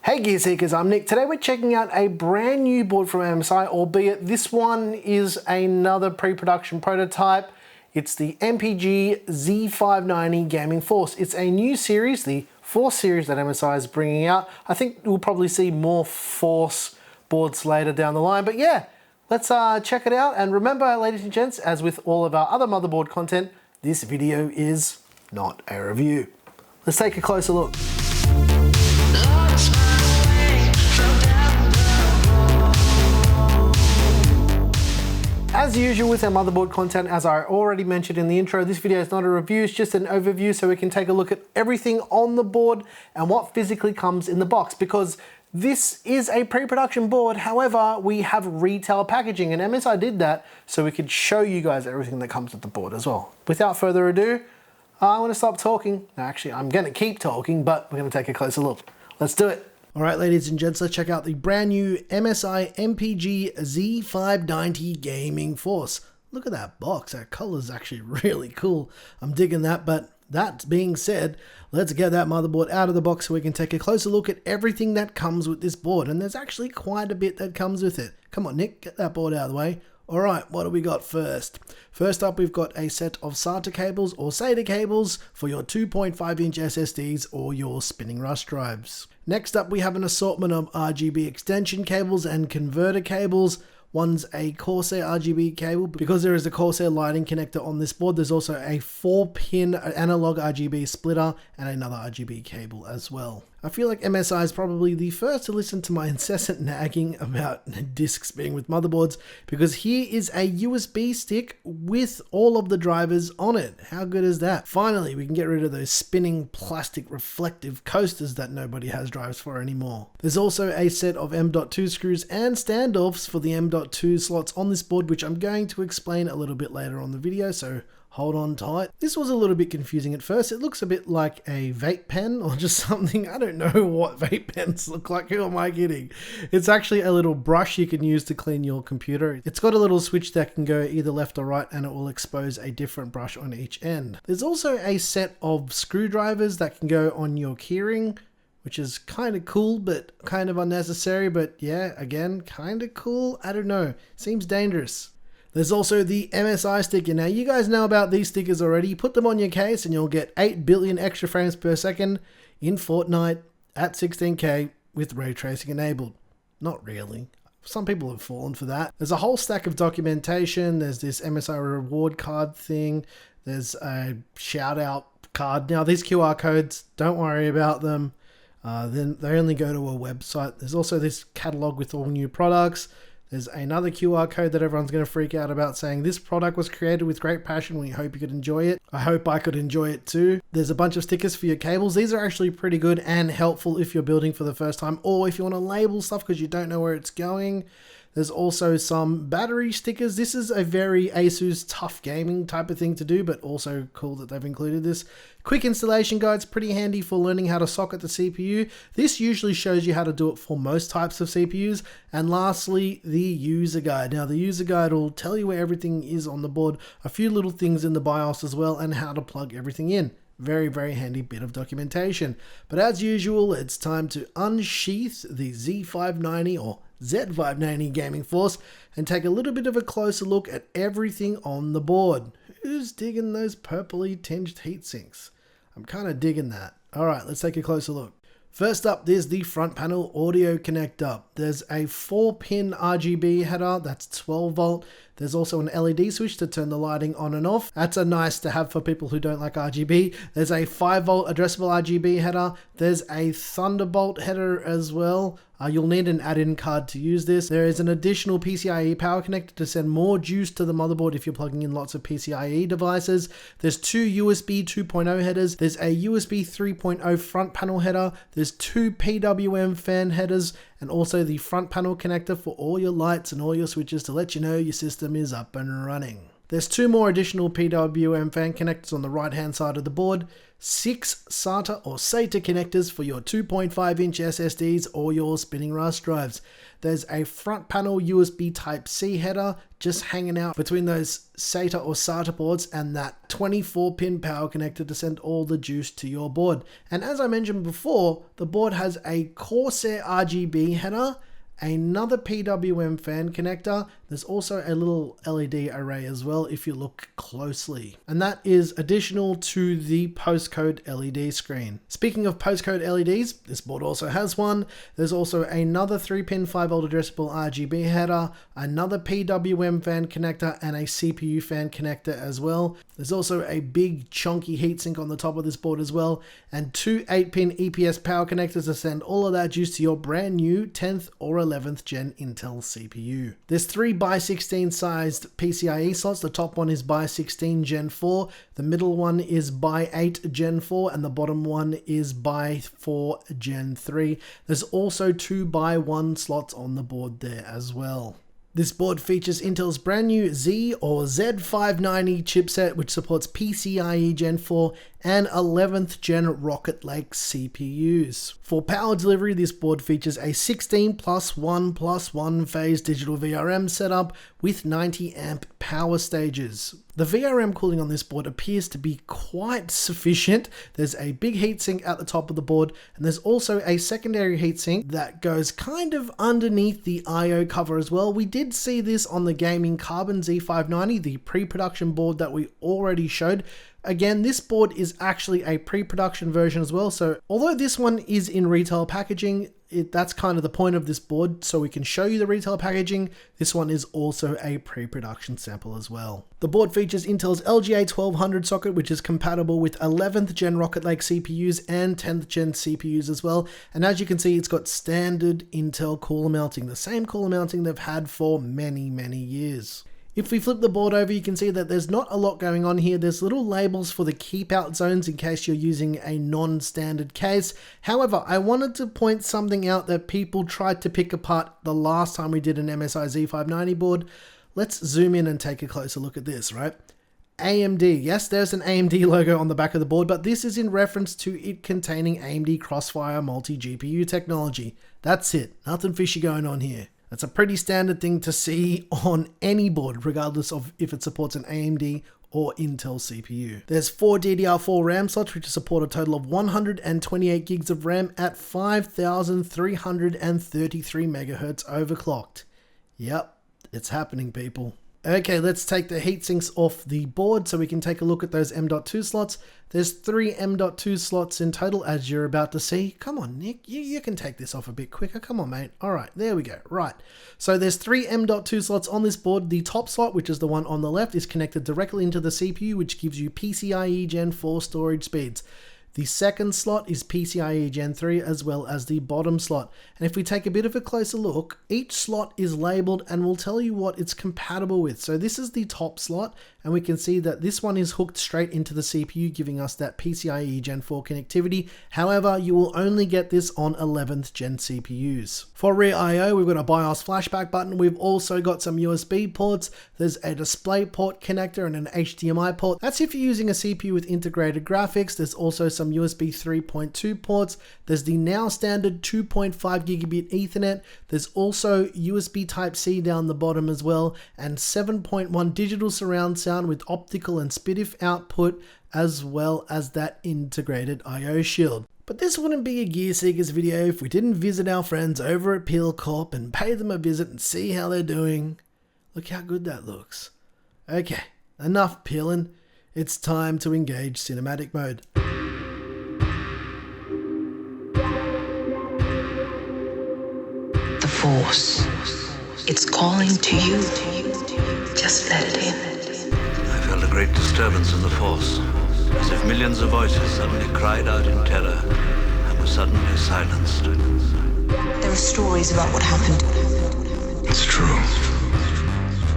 Hey Gear Seekers, I'm Nick. Today we're checking out a brand new board from MSI, albeit this one is another pre-production prototype. It's the MPG Z590 Gaming Force. It's a new series, the Force series that MSI is bringing out. I think we'll probably see more Force boards later down the line, but yeah, let's check it out. And remember, ladies and gents, as with all of our other motherboard content, this video is not a review. Let's take a closer look. As usual with our motherboard content, as I already mentioned in the intro, this video is not a review, it's just an overview so we can take a look at everything on the board and what physically comes in the box, because this is a pre-production board. However, we have retail packaging and MSI did that so we could show you guys everything that comes with the board as well. Without further ado, I want to stop talking. No, actually, I'm going to keep talking, but we're going to take a closer look. Let's do it. All right, ladies and gents, let's check out the brand new MSI MPG Z590 Gaming Force. Look at that box. That color is actually really cool. I'm digging that, but that being said, let's get that motherboard out of the box so we can take a closer look at everything that comes with this board. And there's actually quite a bit that comes with it. Come on, Nick, get that board out of the way. All right, what do we got first? First up, we've got a set of SATA cables or SATA cables for your 2.5-inch SSDs or your spinning rush drives. Next up, we have an assortment of RGB extension cables and converter cables. One's a Corsair RGB cable. Because there is a Corsair lighting connector on this board, there's also a 4-pin analog RGB splitter and another RGB cable as well. I feel like MSI is probably the first to listen to my incessant nagging about discs being with motherboards, because here is a USB stick with all of the drivers on it. How good is that? Finally, we can get rid of those spinning plastic reflective coasters that nobody has drives for anymore. There's also a set of M.2 screws and standoffs for the M.2 slots on this board, which I'm going to explain a little bit later on the video, so hold on tight. This was a little bit confusing at first. It looks a bit like a vape pen or just something. I don't know what vape pens look like. Who am I kidding? It's actually a little brush you can use to clean your computer. It's got a little switch that can go either left or right, and it will expose a different brush on each end. There's also a set of screwdrivers that can go on your keyring, which is kind of cool, but kind of unnecessary. But yeah, again, kind of cool. I don't know. Seems dangerous. There's also the MSI sticker. Now, you guys know about these stickers already. Put them on your case and you'll get 8 billion extra frames per second in Fortnite at 16K with ray tracing enabled. Not really. Some people have fallen for that. There's a whole stack of documentation. There's this MSI reward card thing. There's a shout out card. Now, these QR codes, don't worry about them. Then they only go to a website. There's also this catalog with all new products. There's another QR code that everyone's going to freak out about, saying this product was created with great passion. We hope you could enjoy it. I hope I could enjoy it too. There's a bunch of stickers for your cables. These are actually pretty good and helpful if you're building for the first time, or if you want to label stuff because you don't know where it's going. There's also some battery stickers. This is a very ASUS tough gaming type of thing to do, but also cool that they've included this. Quick installation guide's pretty handy for learning how to socket the CPU. This usually shows you how to do it for most types of CPUs. And lastly, the user guide. Now, the user guide will tell you where everything is on the board, a few little things in the BIOS as well, and how to plug everything in. Very, very handy bit of documentation. But as usual, it's time to unsheath the Z590 or Z590 Gaming Force and take a little bit of a closer look at everything on the board. Who's digging those purpley tinged heatsinks? I'm kind of digging that. All right, let's take a closer look. First up, there's the front panel audio connector. There's a 4-pin RGB header, that's 12 volt. There's also an LED switch to turn the lighting on and off. That's a nice to have for people who don't like RGB. There's a 5 volt addressable RGB header. There's a Thunderbolt header as well. You'll need an add-in card to use this. There is an additional PCIe power connector to send more juice to the motherboard if you're plugging in lots of PCIe devices. There's 2 USB 2.0 headers. There's a USB 3.0 front panel header. There's 2 PWM fan headers, and also the front panel connector for all your lights and all your switches to let you know your system is up and running. There's 2 more additional PWM fan connectors on the right hand side of the board, 6 SATA or SATA connectors for your 2.5-inch SSDs or your spinning RAS drives. There's a front panel USB Type-C header just hanging out between those SATA or SATA ports and that 24-pin power connector to send all the juice to your board. And as I mentioned before, the board has a Corsair RGB header, another PWM fan connector. There's also a little LED array as well if you look closely. And that is additional to the postcode LED screen. Speaking of postcode LEDs, this board also has one. There's also another 3-pin 5V addressable RGB header, another PWM fan connector, and a CPU fan connector as well. There's also a big chunky heatsink on the top of this board as well, and 2 8-pin EPS power connectors to send all of that juice to your brand new 10th or 11th gen Intel CPU. There's 3 by 16 sized PCIe slots. The top one is by 16 Gen 4, the middle one is by 8 Gen 4, and the bottom one is by 4 Gen 3. There's also 2 by 1 slots on the board there as well. This board features Intel's brand new Z or Z590 chipset, which supports PCIe Gen 4 and 11th gen RodeLink CPUs. For power delivery, this board features a 16+1+1 phase digital VRM setup with 90 amp power stages. The VRM cooling on this board appears to be quite sufficient. There's a big heatsink at the top of the board, and there's also a secondary heatsink that goes kind of underneath the I/O cover as well. We did see this on the Gaming Carbon Z590, the pre-production board that we already showed. Again, this board is actually a pre-production version as well, so although this one is in retail packaging, that's kind of the point of this board, so we can show you the retail packaging. This one is also a pre-production sample as well. The board features Intel's LGA 1200 socket, which is compatible with 11th gen RodeLink CPUs and 10th gen CPUs as well, and as you can see, it's got standard Intel cooler mounting, the same cooler mounting they've had for many years. If we flip the board over, you can see that there's not a lot going on here. There's little labels for the keep out zones in case you're using a non-standard case. However, I wanted to point something out that people tried to pick apart the last time we did an MSI Z590 board. Let's zoom in and take a closer look at this, right? AMD, yes, there's an AMD logo on the back of the board, but this is in reference to it containing AMD Crossfire multi-GPU technology. That's it, nothing fishy going on here. That's a pretty standard thing to see on any board, regardless of if it supports an AMD or Intel CPU. There's 4 DDR4 RAM slots, which support a total of 128 gigs of RAM at 5,333 megahertz overclocked. Yep, it's happening, people. Okay, let's take the heatsinks off the board so we can take a look at those M.2 slots. There's 3 M.2 slots in total, as you're about to see. Come on, Nick, you can take this off a bit quicker. Come on, mate. All right, there we go. Right, so there's 3 M.2 slots on this board. The top slot, which is the one on the left, is connected directly into the CPU, which gives you PCIe Gen 4 storage speeds. The second slot is PCIe Gen 3 as well as the bottom slot. And if we take a bit of a closer look, each slot is labeled and will tell you what it's compatible with. So this is the top slot, and we can see that this one is hooked straight into the CPU, giving us that PCIe Gen 4 connectivity. However, you will only get this on 11th gen CPUs. For rear I/O, we've got a BIOS flashback button. We've also got some USB ports. There's a display port connector and an HDMI port. That's if you're using a CPU with integrated graphics. There's also some USB 3.2 ports. There's the now standard 2.5 gigabit Ethernet. There's also USB Type-C down the bottom as well, and 7.1 digital surround sound with optical and SPDIF output, as well as that integrated I/O shield. But this wouldn't be a Gear Seekers video if we didn't visit our friends over at Peel Corp and pay them a visit and see how they're doing. Look how good that looks. Okay, enough peeling. It's time to engage cinematic mode. The Force. It's calling to you. Just let it in. I felt a great disturbance in the Force, as if millions of voices suddenly cried out in terror and were suddenly silenced. There are stories about what happened. It's true.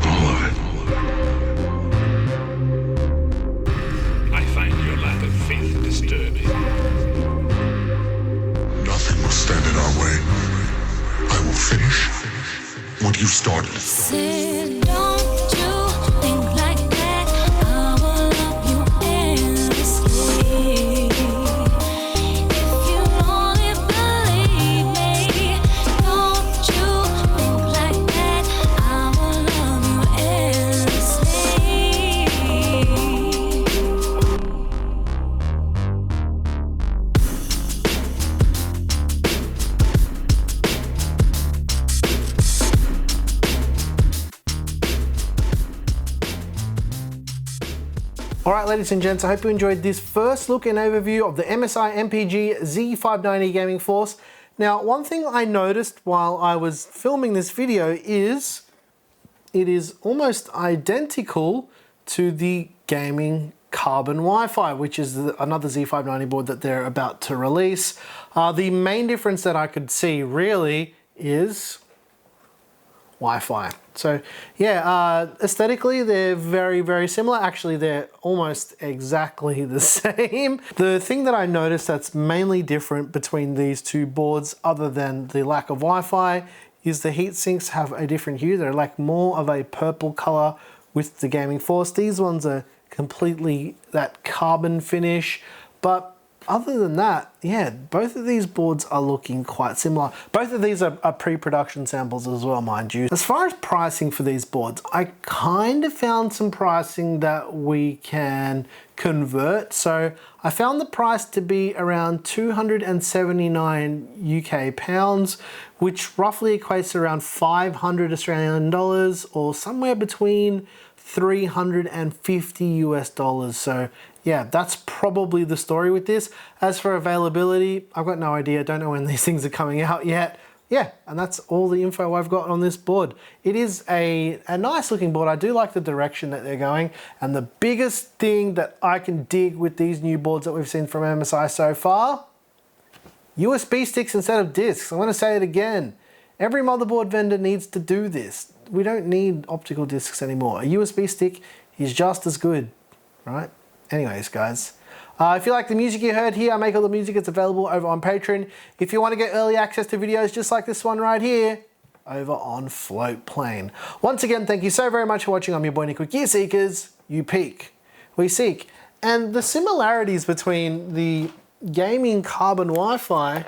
All of it. I find your lack of faith disturbing. Nothing will stand in our way. I will finish what you started. Say, don't you think like that? All right, ladies and gents, I hope you enjoyed this first look and overview of the MSI MPG Z590 Gaming Force. Now, one thing I noticed while I was filming this video is it is almost identical to the gaming carbon Wi-Fi, which is another Z590 board that they're about to release. The main difference that I could see really is Wi-Fi. So yeah, aesthetically they're very, very similar. Actually, they're almost exactly the same. The thing that I noticed that's mainly different between these two boards, other than the lack of Wi-Fi, is the heat sinks have a different hue. They're like more of a purple color with the Gaming Force. These ones are completely that carbon finish, but other than that, yeah, both of these boards are looking quite similar. Both of these are pre-production samples as well, mind you. As far as pricing for these boards, I kind of found some pricing that we can convert. So I found the price to be around 279 UK pounds, which roughly equates to around 500 Australian dollars, or somewhere between 350 US dollars. So yeah, that's probably the story with this. As for availability, I've got no idea. Don't know when these things are coming out yet. Yeah, and that's all the info I've got on this board. It is a nice looking board. I do like the direction that they're going. And the biggest thing that I can dig with these new boards that we've seen from MSI so far, USB sticks instead of discs. I'm gonna say it again. Every motherboard vendor needs to do this. We don't need optical discs anymore. A USB stick is just as good, right? Anyways, guys, if you like the music you heard here, I make all the music. It's available over on Patreon. If you want to get early access to videos just like this one right here, over on Floatplane. Once again, thank you so very much for watching. I'm your boy Nick with Gear Seekers. You peek, we seek. And the similarities between the gaming carbon Wi-Fi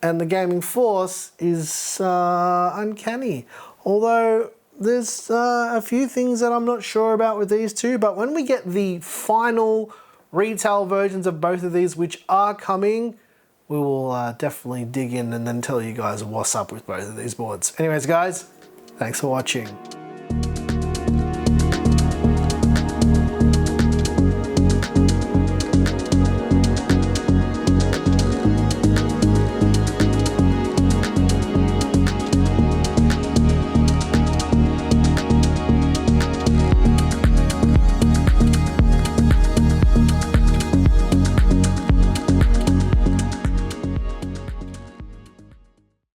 and the Gaming Force is uncanny. Although there's a few things that I'm not sure about with these two, but when we get the final retail versions of both of these, which are coming, we will definitely dig in and then tell you guys what's up with both of these boards. Anyways, guys, thanks for watching.